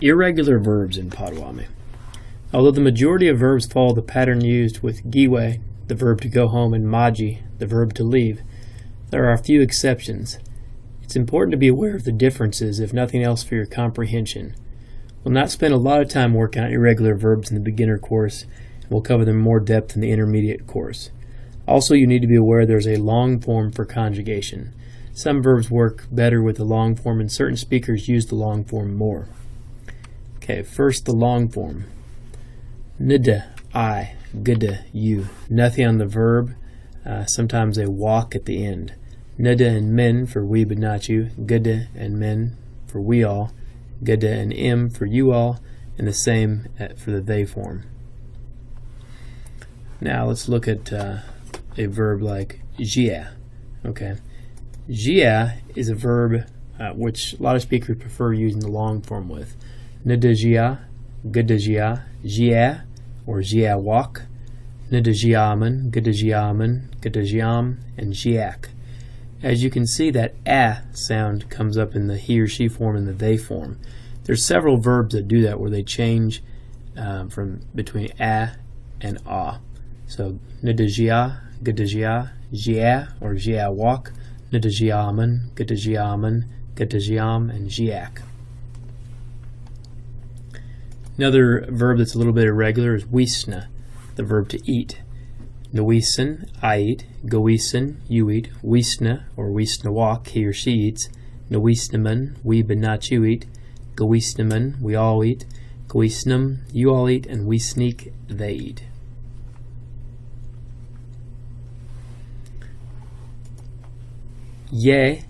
Irregular verbs in Potawatomi. Although the majority of verbs follow the pattern used with giwe, the verb to go home, and maji, the verb to leave, there are a few exceptions. It's important to be aware of the differences, if nothing else, for your comprehension. We'll not spend a lot of time working on irregular verbs in the beginner course, and we'll cover them in more depth in the intermediate course. Also, you need to be aware there's a long form for conjugation. Some verbs work better with the long form, and certain speakers use the long form more. Okay, first the long form. Nida, I, gida, you. Nothing on the verb, sometimes a walk at the end. Nida and men for we but not you. Gida and men for we all. Gida and im for you all. And the same for the they form. Now let's look at a verb like jia. Okay, jia is a verb which a lot of speakers prefer using the long form with. Nida jia, gida jia, jia, or jia walk. Nida jiaman, gida jiaman, gida jiam, and jiak. As you can see, that a sound comes up in the he or she form and the they form. There's several verbs that do that, where they change from between a and a. So nida jia, gida jia, jia, or jia walk. Nida jiaman, gida jiaman, gida jiam, and jiak. Another verb that's a little bit irregular is wisna, the verb to eat. Nawisan, I eat. Gawisen, you eat. Wisna, or wisna walk, he or she eats. Nawisnaman, we but not you eat. Gawisnaman, we all eat. Gawisnam, you all eat. And we sneak, they eat. Ye,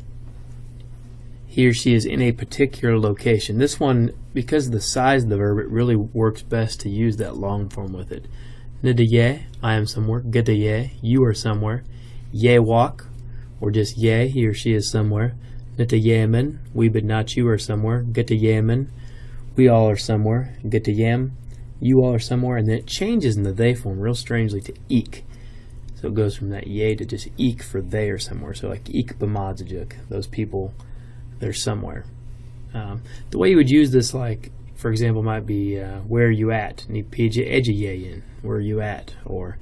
he or she is in a particular location. This one, because of the size of the verb, it really works best to use that long form with it. Nida ye, I am somewhere. Gida ye, you are somewhere. Ye walk, or just ye, he or she is somewhere. Nita yemen, we but not you are somewhere. Gita yemen, we all are somewhere. Gita yem, you all are somewhere. And then it changes in the they form real strangely to eek. So it goes from that ye to just eek for they are somewhere. So like eek b'madzajuk, those people, they're somewhere. The way you would use this, like, for example, might be where are you at? Nipija ejiyeyin, where are you at? Or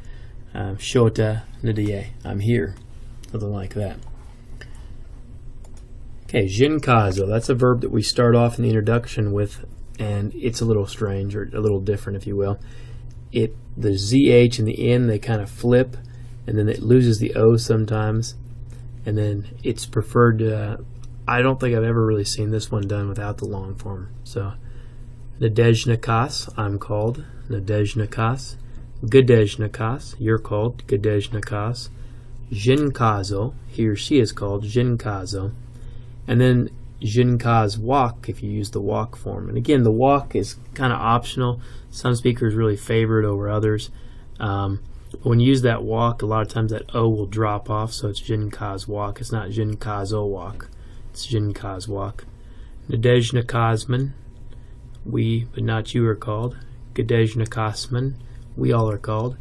shota nidaye, I'm here. Something like that. Okay, jinkazo, that's a verb that we start off in the introduction with, and it's a little strange, or a little different, if you will. The ZH and the N, they kind of flip, and then it loses the O sometimes, and then it's preferred to, I don't think I've ever really seen this one done without the long form. So, Nadezhnikas, I'm called. Nadezhnikas. Gadezhnikas, you're called. Gadezhnikas. Jinkazo, he or she is called. Jinkazo. And then Jinkaz walk, if you use the walk form. And again, the walk is kind of optional. Some speakers really favor it over others. But when you use that walk, a lot of times that O will drop off, so it's Jinkaz walk. It's not Jinkazo walk. It's Jinkaz walk. Nadezhnakazman, we but not you are called. Gadezhnakasman, we all are called.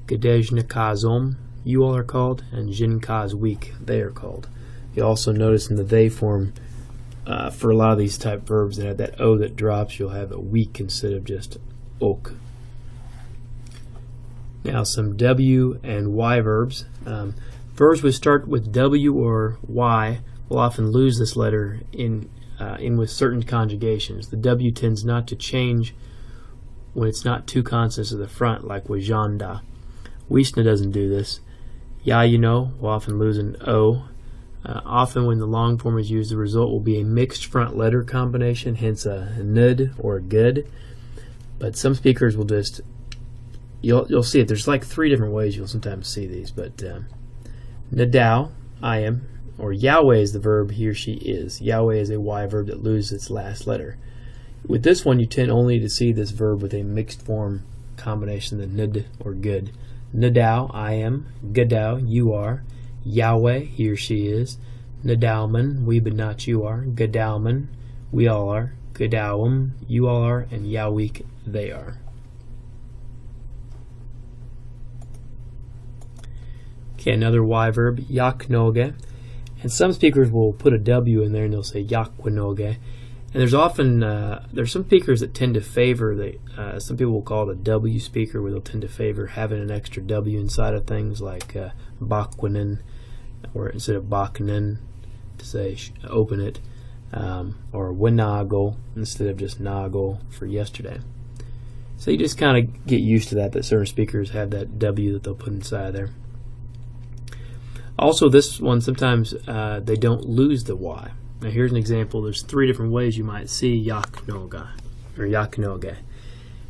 Gadezhnakazom, you all are called. And Jinkaz week, they are called. You also notice in the they form, for a lot of these type verbs that have that O that drops, you'll have a week instead of just ok. Now some W and Y verbs. Verbs which start with W or Y will often lose this letter in with certain conjugations. The W tends not to change when it's not two consonants at the front, like wajanda. Wisna doesn't do this. Ya, you know, will often lose an O. Often when the long form is used, the result will be a mixed front letter combination, hence a nud or a gud. But some speakers will just, you'll see it. There's like three different ways you'll sometimes see these. But nadao, I am, or Yahweh is the verb he or she is. Yahweh is a Y verb that loses its last letter. With this one, you tend only to see this verb with a mixed form combination, the nud or gud. Nadao, I am. Gadao, you are. Yahweh, he or she is. Nadalman, we but not you are. Gadalman, we all are. Gadawam, you all are. And Yahweh, they are. Okay, another Y verb, yaknoge. And some speakers will put a W in there and they'll say yakwanoge. And there's often there's some speakers that tend to favor some people will call it a W speaker, where they'll tend to favor having an extra W inside of things, like Bakwinen, or instead of Baknen to say open it, or Winago instead of just Nago for yesterday. So you just kind of get used to that certain speakers have that W that they'll put inside there. Also, this one, sometimes they don't lose the Y. Now here's an example. There's 3 different ways you might see yaknoga or yaknoge.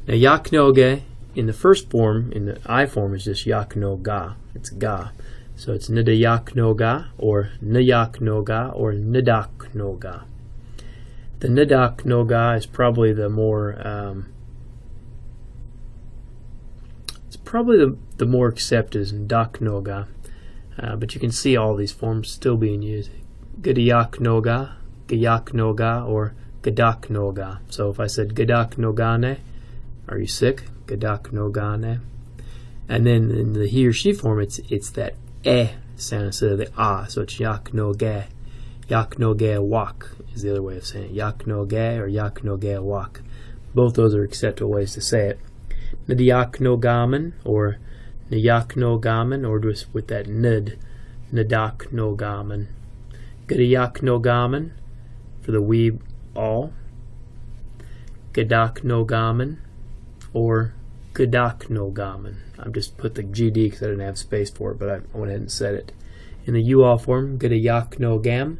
Now yaknoge in the first form, in the I form, is just yaknoga. It's ga. So it's nida yaknoga or nyaknoga or nidaknoga. The nidaknoga is probably the more it's probably the more accepted is daknoga. But you can see all these forms still being used. Gadayaknoga, Gayaknoga, or Gadaknoga. So if I said Gadaknogane, are you sick? Gadaknogane. And then in the he or she form, it's that sound instead of the so it's yaknoge. Yaknoge wak is the other way of saying it. Yaknoge or yaknoge wak. Both those are acceptable ways to say it. Nidaknogamen or Nyaknogamen, or just with that Nidaknogamen. Gadayaknogamen for the we all. Gadaknogamen or Gadaknogamen. I've just put the GD because I didn't have space for it, but I went ahead and said it. In the you all form, Gadayaknogam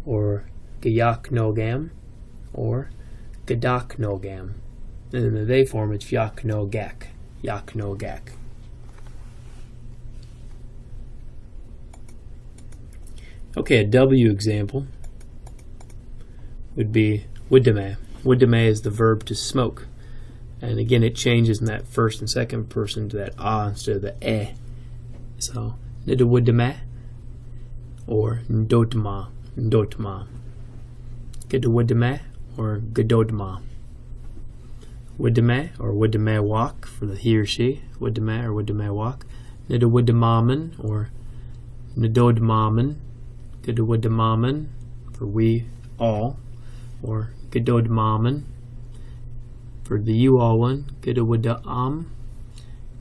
or Gayaknogam or Gadaknogam. And in the they form, it's Yaknogak. Yaknogak. Okay, a W example would be Widame. Widame is the verb to smoke. And again, it changes in that first and second person to that instead of the So, nida Widame or Ndotma. Ndotma. Get to Widame or Gadodma. Widame or Widame walk for the he or she. Widame or Widame walk. Nida Widamamen or Nidodmamen. Gadodmamen for we all, or Gadodmamen for the you all one. Gadodam,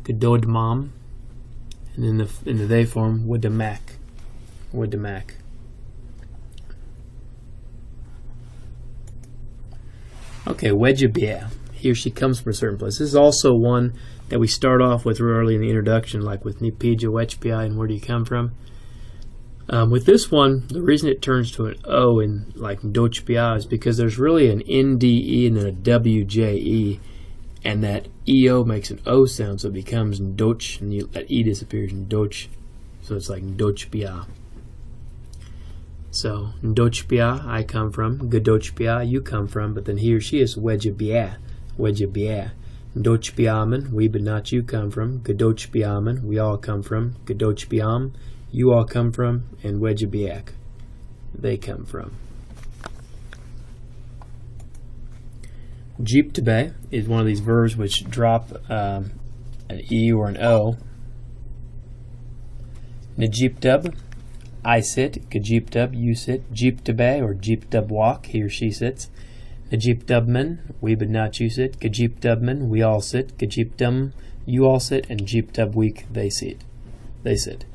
Gadodmam, and in the they form, Widamak, Widamak. Okay, Wedjabia. He or she comes from a certain place. This is also one that we start off with real early in the introduction, like with Nipija, Wechpia, and where do you come from? With this one, the reason it turns to an O in like Ndochpia is because there's really an NDE and then a WJE, and that EO makes an O sound, so it becomes Ndoch, and that E disappears in Ndoch, so it's like Ndochpia. So Ndochpia, I come from. Gadochpia, you come from. But then he or she is Wejabia, Wejabia. Ndochpiaman, we but not you come from. Gadochpiaman, we all come from. Gadochpiam, you all come from, and Wejabiak, they come from. Jeeptabe is one of these verbs which drop an E or an O. Najeeptub, I sit. Gajeeptub, you sit. Jeeptabe or Jeeptub walk, he or she sits. Najeeptubman, we but not you sit. Gajeeptubman, we all sit. Gajeeptum, you all sit. And Jeeptub week, they sit. They sit.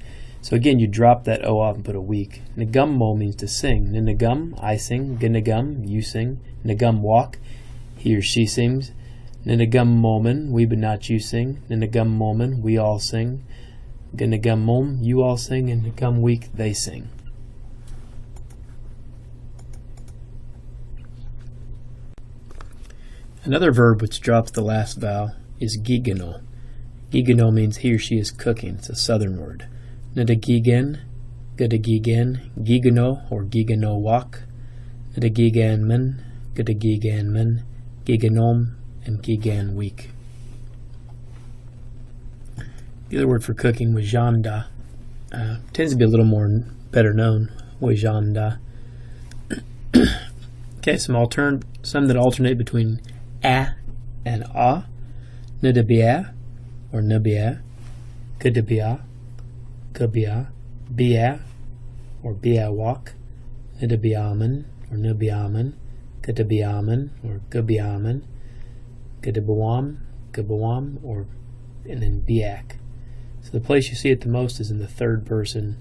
So again, you drop that O off and put a week. Nagummo means to sing. Ninagum, I sing. Ginagum, you sing. Nagum walk, he or she sings. Ninagum momen, we but not you sing. Ninagum momen, we all sing. Ginagum mom, you all sing. And Nagum week, they sing. Another verb which drops the last vowel is gigano. Gigano means he or she is cooking. It's a southern word. Nadagigan, Gadagigan, Gigano or Gigano walk, Nadagiganman, Gadagiganman, Giganom, and Gigan week. The other word for cooking was janda. Tends to be a little more better known. Wajanda. Okay, some that alternate between a and a. Nidabia or nabia, Gadabia, Gabia, Bia or Bia walk, Nidabiaman or Nabiaman, Gadabiaman or Gabiaman, Gadabawam, Gabawam, or and then Biak. So the place you see it the most is in the third person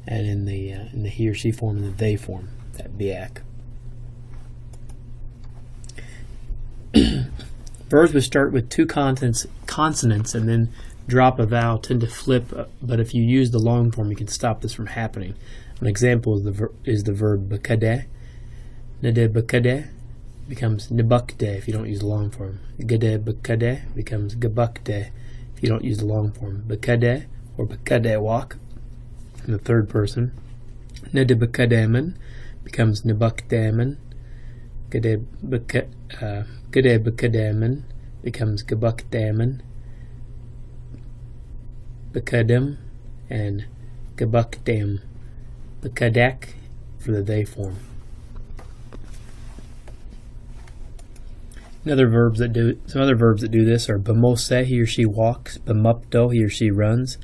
and in the he or she form and the they form, that Biak. Verbs which start with two consonants and then drop a vowel tend to flip, but if you use the long form, you can stop this from happening. An example is the verb bakade. Nade bakade becomes nabukde if you don't use the long form. Gade bakade becomes gabukde if you don't use the long form. Bakade or bakade walk in the third person. Nade bakademan becomes nabukdaman. Gade bakademan becomes gabukdaman. Bakadem and gabukdam. Bakadak for the they form. Some other verbs that do this are bamose, he or she walks, bamupto, he or she runs,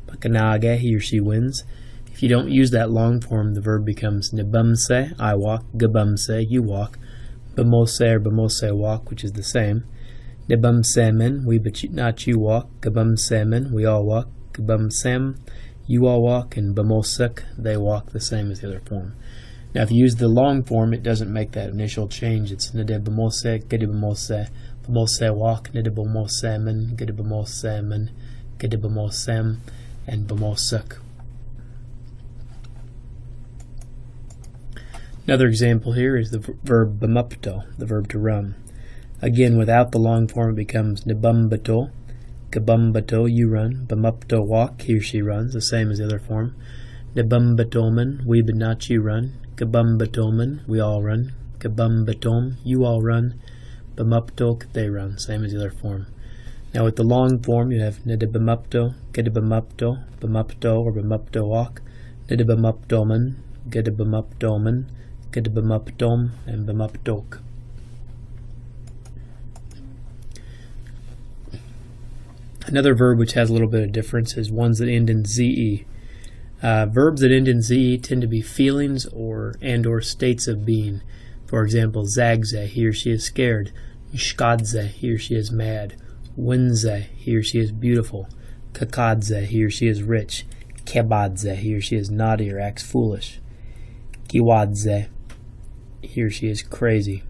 bakanage, he or she wins. If you don't use that long form, the verb becomes nabumse, I walk, gabumse, you walk, bamose or bamose walk, which is the same. Nabumsemen, we but not you walk, gabumsemen, we all walk, gabumsem, you all walk, and bamosek, they walk, the same as the other form. Now, if you use the long form, it doesn't make that initial change. It's nede bamose, gede bamose, bamose walk, nede bamosemen, gede bamosemen, gede bamosem, and bamosek. Another example here is the verb bamupto, the verb to run. Again, without the long form, it becomes nabumbato, gabumbato, you run, bamupto walk, he or she runs, the same as the other form. Nabumbatoman, we but not you run. Gabumbatoman, we all run. Gabumbatom, you all run. Bamuptok, they run, same as the other form. Now with the long form, you have Nedabamupto, Gedabamupto, Bamupto or Bamupto walk, Nedabamuptoman, Gedabamuptoman, Gedabamuptom, and Bamuptok. Another verb which has a little bit of difference is ones that end in ze. Verbs that end in ze tend to be feelings or states of being. For example, zagze, he or she is scared. Shkadze, he or she is mad. Winze, he or she is beautiful. Kakadze, he or she is rich. Kebadze, he or she is naughty or acts foolish. Kiwadze, he or she is crazy.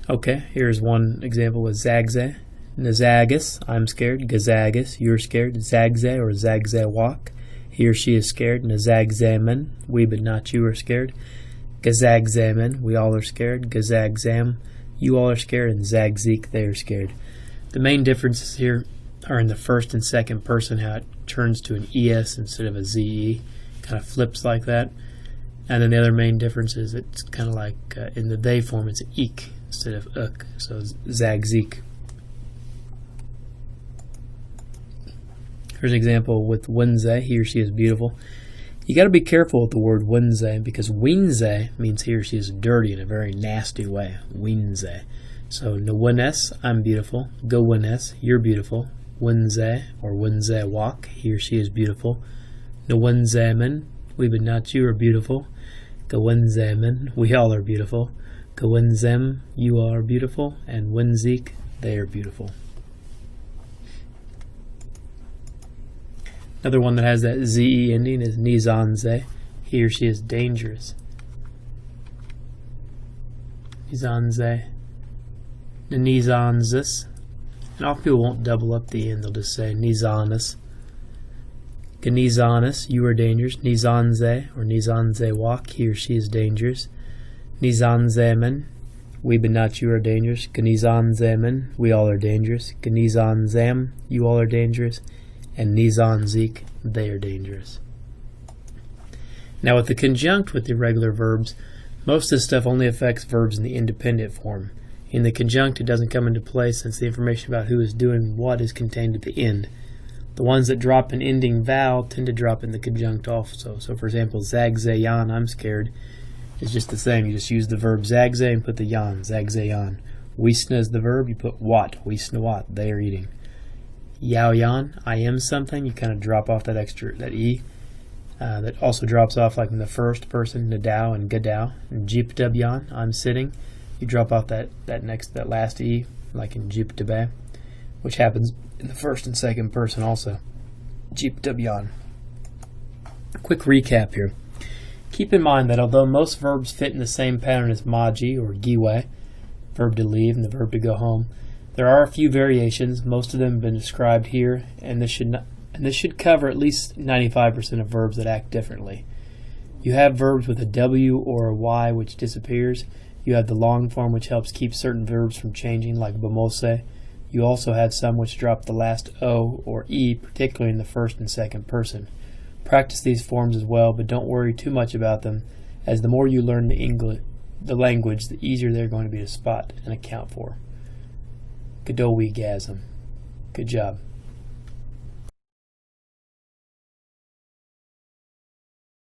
Okay, here's one example with zagze. Nazagus, I'm scared. Gazagus, you're scared. Zagze or zagze walk, he or she is scared. Nazagzaman, we but not you are scared. Gazagzaman, we all are scared. Gazagzam, you all are scared. And zagzik, they are scared. The main differences here are in the first and second person, how it turns to an es instead of a ze, kind of flips like that. And then the other main difference is it's kind of like in the they form, it's ik instead of uk, so zagzik. Here's an example with winze, he or she is beautiful. You got to be careful with the word winze because winze means he or she is dirty in a very nasty way. Winze. So nwines, I'm beautiful. Go wines, you're beautiful. Winze or winze walk, he or she is beautiful. Nwinzemen, we but not you are beautiful. Gawinzemen, we all are beautiful. Gawinzem, you all are beautiful. And winzik, they are beautiful. Another one that has that ze ending is nizanze, he or she is dangerous. Nizanze, nizanzis, and often people won't double up the end, they'll just say nizanus. Ganizanis, you are dangerous. Nizanze or nizanze walk, he or she is dangerous. Nizanzemen, we but not you are dangerous. Ganizanzemen, we all are dangerous. Ganizanzam, you all are dangerous. And nizanzik, they are dangerous. Now with the conjunct with the irregular verbs, most of this stuff only affects verbs in the independent form. In the conjunct, it doesn't come into play since the information about who is doing what is contained at the end. The ones that drop an ending vowel tend to drop in the conjunct also. So for example, zagzayan, I'm scared, is just the same. You just use the verb zagze and put the yan, zagzayan. Wisna is the verb, you put wat, wisna wat, they are eating. Yao yan, I am something, you kind of drop off that extra, that e. that also drops off like in the first person, nadao and gadao. And jeeptabyan, I'm sitting. You drop off that last E, like in jeeptabe, which happens in the first and second person also. Jeeptabyan. Quick recap here. Keep in mind that although most verbs fit in the same pattern as maji or giwe, verb to leave and the verb to go home, there are a few variations. Most of them have been described here, and this should cover at least 95% of verbs that act differently. You have verbs with a W or a Y which disappears. You have the long form which helps keep certain verbs from changing, like bamose. You also have some which drop the last O or E, particularly in the first and second person. Practice these forms as well, but don't worry too much about them, as the more you learn the language, the easier they're going to be to spot and account for. Gadowigasm. Good job.